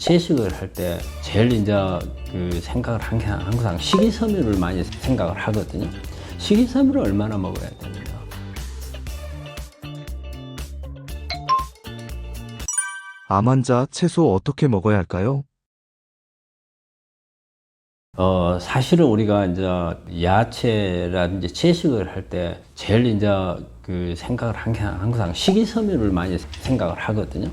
채식을 할 때 제일 이제 그 생각을 항상 식이섬유를 많이 생각을 하거든요. 식이섬유를 얼마나 먹어야 되느냐. 암 환자 채소 어떻게 먹어야 할까요? 사실은 우리가 이제 야채라든지 채식을 할 때 제일 이제 그 생각을 항상 식이섬유를 많이 생각을 하거든요.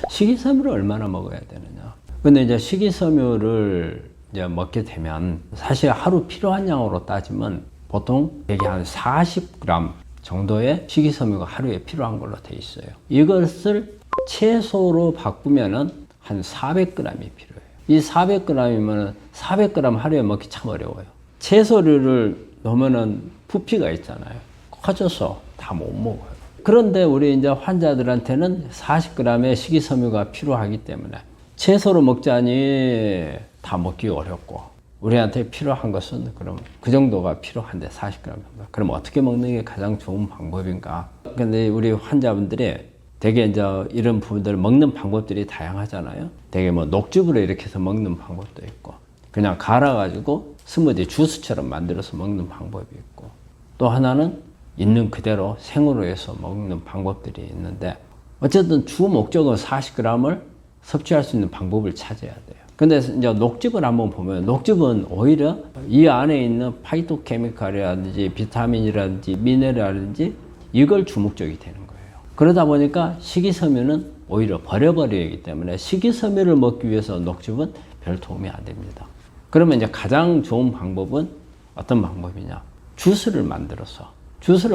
식이섬유를 얼마나 먹어야 되느냐. 근데 이제 식이섬유를 이제 먹게 되면 사실 하루 필요한 양으로 따지면 보통 대개 한 40g 정도의 식이섬유가 하루에 필요한 걸로 돼 있어요. 이것을 채소로 바꾸면은 한 400g이 필요해요. 이 400g이면 400g 하루에 먹기 참 어려워요. 채소류를 넣으면은 부피가 있잖아요. 커져서 다 못 먹어요. 그런데 우리 이제 환자들한테는 40g의 식이섬유가 필요하기 때문에 채소로 먹자니 다 먹기 어렵고 우리한테 필요한 것은 그럼 그 정도가 필요한데 40g. 그럼 어떻게 먹는 게 가장 좋은 방법인가? 근데 우리 환자분들이 되게 이제 이런 부분들 먹는 방법들이 다양하잖아요. 되게 뭐 녹즙으로 이렇게 해서 먹는 방법도 있고, 그냥 갈아가지고 스무디 주스처럼 만들어서 먹는 방법이 있고, 또 하나는 있는 그대로 생으로 해서 먹는 방법들이 있는데, 어쨌든 주 목적은 40g을 섭취할 수 있는 방법을 찾아야 돼요. 근데 이제 녹즙을 한번 보면, 녹즙은 오히려 이 안에 있는 파이토케미칼이라든지 비타민이라든지 미네랄이라든지 이걸 주목적이 되는 거예요. 그러다 보니까 식이섬유는 오히려 버려버리기 때문에 식이섬유를 먹기 위해서 녹즙은 별 도움이 안 됩니다. 그러면 이제 가장 좋은 방법은 어떤 방법이냐? 주스를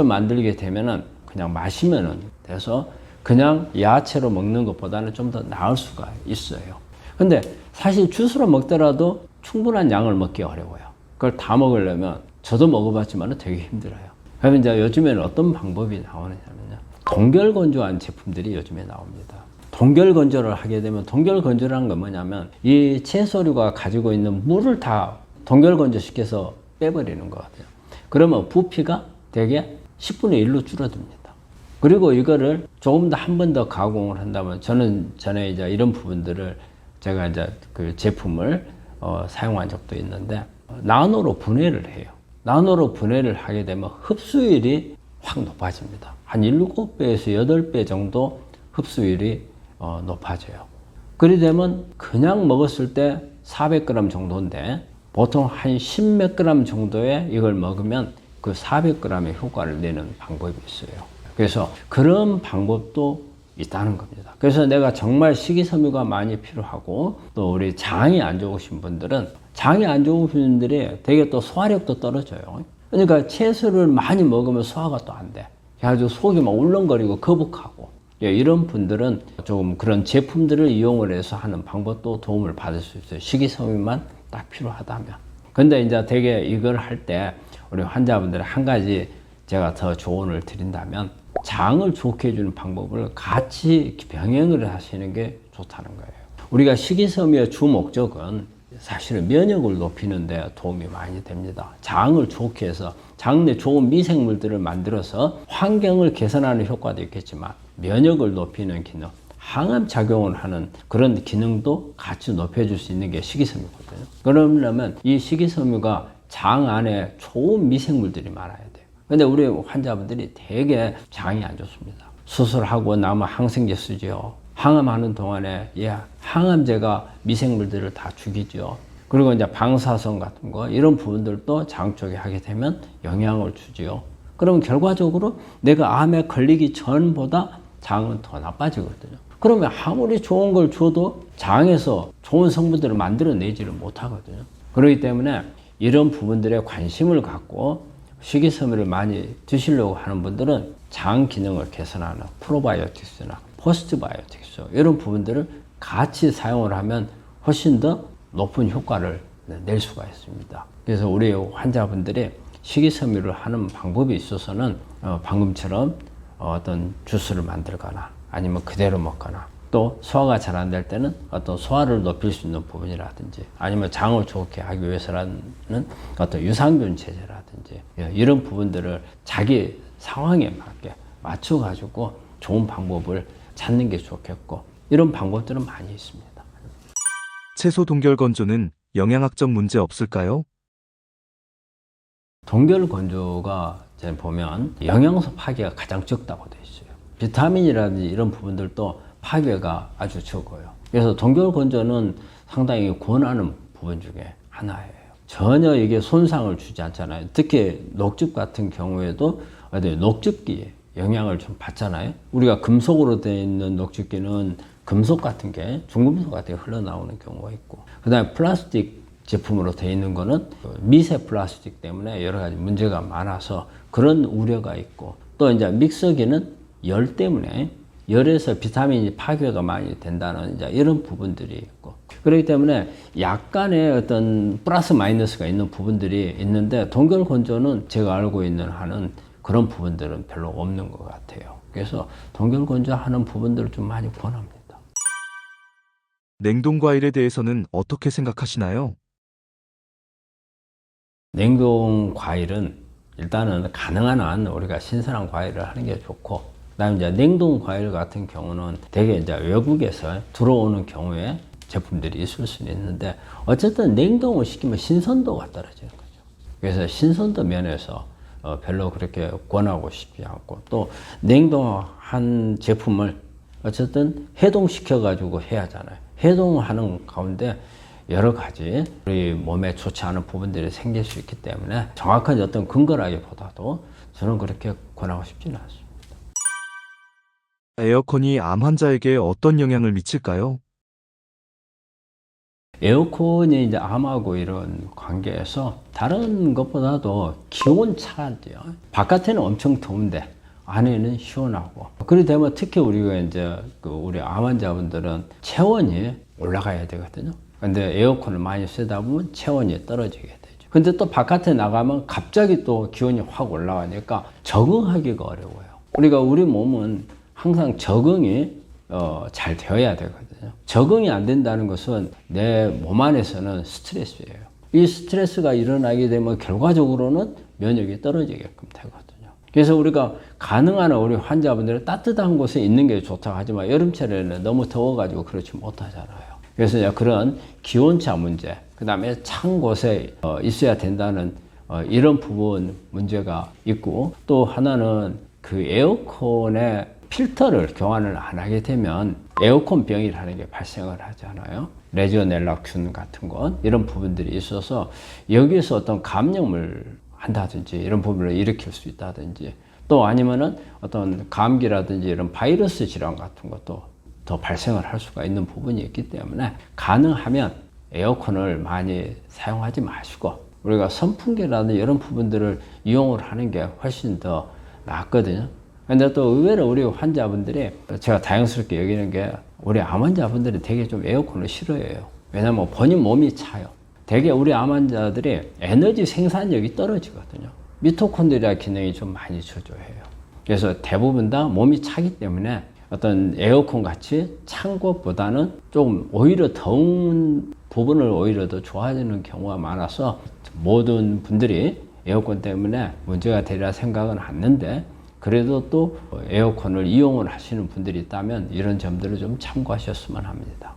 만들게 되면은 그냥 마시면은 돼서 그냥 야채로 먹는 것보다는 좀 더 나을 수가 있어요. 근데 사실 주스로 먹더라도 충분한 양을 먹기 어려워요. 그걸 다 먹으려면 저도 먹어봤지만 되게 힘들어요. 그러면 이제 요즘에는 어떤 방법이 나오느냐면요. 동결 건조한 제품들이 요즘에 나옵니다. 동결 건조를 하게 되면 동결 건조라는 건 뭐냐면 이 채소류가 가지고 있는 물을 다 동결 건조시켜서 빼버리는 거거든요. 그러면 부피가 되게 10분의 1로 줄어듭니다. 그리고 이거를 조금 더 한 번 더 가공을 한다면 저는 전에 이제 이런 부분들을 제가 이제 그 제품을 사용한 적도 있는데 나노로 분해를 해요. 나노로 분해를 하게 되면 흡수율이 확 높아집니다. 한 7배에서 8배 정도 흡수율이 높아져요. 그리 되면 그냥 먹었을 때 400g 정도인데 보통 한 10몇 g 정도의 이걸 먹으면 그 400g의 효과를 내는 방법이 있어요. 그래서 그런 방법도 있다는 겁니다. 그래서 내가 정말 식이섬유가 많이 필요하고 또 우리 장이 안 좋으신 분들은 장이 안 좋으신 분들이 되게 또 소화력도 떨어져요. 그러니까 채소를 많이 먹으면 소화가 또 안 돼. 그래가지고 속이 막 울렁거리고 거북하고 이런 분들은 조금 그런 제품들을 이용을 해서 하는 방법도 도움을 받을 수 있어요. 식이섬유만 딱 필요하다면. 근데 이제 되게 이걸 할 때 우리 환자분들은 한 가지 제가 더 조언을 드린다면 장을 좋게 해주는 방법을 같이 병행을 하시는 게 좋다는 거예요. 우리가 식이섬유의 주 목적은 사실은 면역을 높이는 데 도움이 많이 됩니다. 장을 좋게 해서 장 내 좋은 미생물들을 만들어서 환경을 개선하는 효과도 있겠지만 면역을 높이는 기능, 항암 작용을 하는 그런 기능도 같이 높여줄 수 있는 게 식이섬유거든요. 그러려면 이 식이섬유가 장 안에 좋은 미생물들이 많아야 돼요. 근데 우리 환자분들이 되게 장이 안 좋습니다. 수술하고 나면 항생제 쓰죠. 항암하는 동안에 항암제가 미생물들을 다 죽이죠. 그리고 이제 방사선 같은 거 이런 부분들도 장 쪽에 하게 되면 영향을 주지요. 그러면 결과적으로 내가 암에 걸리기 전보다 장은 더 나빠지거든요. 그러면 아무리 좋은 걸 줘도 장에서 좋은 성분들을 만들어내지를 못하거든요. 그렇기 때문에 이런 부분들에 관심을 갖고 식이섬유를 많이 드시려고 하는 분들은 장 기능을 개선하는 프로바이오틱스나 포스트바이오틱스 이런 부분들을 같이 사용을 하면 훨씬 더 높은 효과를 낼 수가 있습니다. 그래서 우리 환자분들이 식이섬유를 하는 방법이 있어서는 방금처럼 어떤 주스를 만들거나 아니면 그대로 먹거나 또 소화가 잘 안 될 때는 어떤 소화를 높일 수 있는 부분이라든지 아니면 장을 좋게 하기 위해서라는 어떤 유산균 제제라든지 이런 부분들을 자기 상황에 맞게 맞춰가지고 좋은 방법을 찾는 게 좋겠고 이런 방법들은 많이 있습니다. 채소 동결 건조는 영양학적 문제 없을까요? 동결 건조가 제가 보면 영양소 파괴가 가장 적다고 되어 있어요. 비타민이라든지 이런 부분들도 파괴가 아주 적어요. 그래서 동결 건조는 상당히 권하는 부분 중에 하나예요. 전혀 이게 손상을 주지 않잖아요. 특히 녹즙 같은 경우에도 녹즙기에 영향을 좀 받잖아요. 우리가 금속으로 되어 있는 녹즙기는 금속 같은 게 중금속 같은 게 흘러나오는 경우가 있고, 그 다음에 플라스틱 제품으로 되어 있는 거는 미세 플라스틱 때문에 여러 가지 문제가 많아서 그런 우려가 있고, 또 이제 믹서기는 열 때문에 열에서 비타민이 파괴가 많이 된다는 이제 이런 부분들이 있고, 그렇기 때문에 약간의 어떤 플러스 마이너스가 있는 부분들이 있는데, 동결 건조는 제가 알고 있는 한은 그런 부분들은 별로 없는 것 같아요. 그래서 동결 건조하는 부분들을 좀 많이 권합니다. 냉동 과일에 대해서는 어떻게 생각하시나요? 냉동 과일은 일단은 가능한 한 우리가 신선한 과일을 하는 게 좋고, 그다음에 이제 냉동 과일 같은 경우는 대개 이제 외국에서 들어오는 경우에 제품들이 있을 수는 있는데, 어쨌든 냉동을 시키면 신선도가 떨어지는 거죠. 그래서 신선도 면에서 별로 그렇게 권하고 싶지 않고, 또 냉동한 제품을 어쨌든 해동시켜 가지고 해야 하잖아요. 해동하는 가운데 여러 가지 우리 몸에 좋지 않은 부분들이 생길 수 있기 때문에 정확한 어떤 근거라기보다도 저는 그렇게 권하고 싶지는 않습니다. 에어컨이 암 환자에게 어떤 영향을 미칠까요? 에어컨이 이제 암하고 이런 관계에서 다른 것보다도 기온 차죠. 바깥에는 엄청 더운데 안에는 시원하고, 그렇게 되면 특히 우리가 이제 우리 암 환자분들은 체온이 올라가야 되거든요. 근데 에어컨을 많이 쓰다 보면 체온이 떨어지게 되죠. 근데 또 바깥에 나가면 갑자기 또 기온이 확 올라가니까 적응하기가 어려워요. 우리가 우리 몸은 항상 적응이 잘 되어야 되거든요. 적응이 안 된다는 것은 내 몸 안에서는 스트레스예요. 이 스트레스가 일어나게 되면 결과적으로는 면역이 떨어지게끔 되거든요. 그래서 우리가 가능한 우리 환자분들은 따뜻한 곳에 있는 게 좋다고 하지만 여름철에는 너무 더워가지고 그렇지 못하잖아요. 그래서 이제 그런 기온차 문제, 그 다음에 찬 곳에 있어야 된다는 이런 부분 문제가 있고, 또 하나는 그 에어컨의 필터를 교환을 안 하게 되면 에어컨 병이라는 게 발생을 하잖아요. 레지오넬라균 같은 것, 이런 부분들이 있어서 여기에서 어떤 감염을 한다든지 이런 부분을 일으킬 수 있다든지, 또 아니면은 어떤 감기라든지 이런 바이러스 질환 같은 것도 더 발생을 할 수가 있는 부분이 있기 때문에 가능하면 에어컨을 많이 사용하지 마시고 우리가 선풍기라든지 이런 부분들을 이용을 하는 게 훨씬 더 낫거든요. 근데 또 의외로 우리 환자분들이, 제가 다행스럽게 여기는 게 우리 암 환자분들이 되게 좀 에어컨을 싫어해요. 왜냐면 본인 몸이 차요. 되게 우리 암 환자들이 에너지 생산력이 떨어지거든요. 미토콘드리아 기능이 좀 많이 저조해요. 그래서 대부분 다 몸이 차기 때문에 어떤 에어컨 같이 찬 것보다는 좀 오히려 더운 부분을 오히려 더 좋아지는 경우가 많아서 모든 분들이 에어컨 때문에 문제가 되리라 생각은 않는데, 그래도 또 에어컨을 이용을 하시는 분들이 있다면 이런 점들을 좀 참고하셨으면 합니다.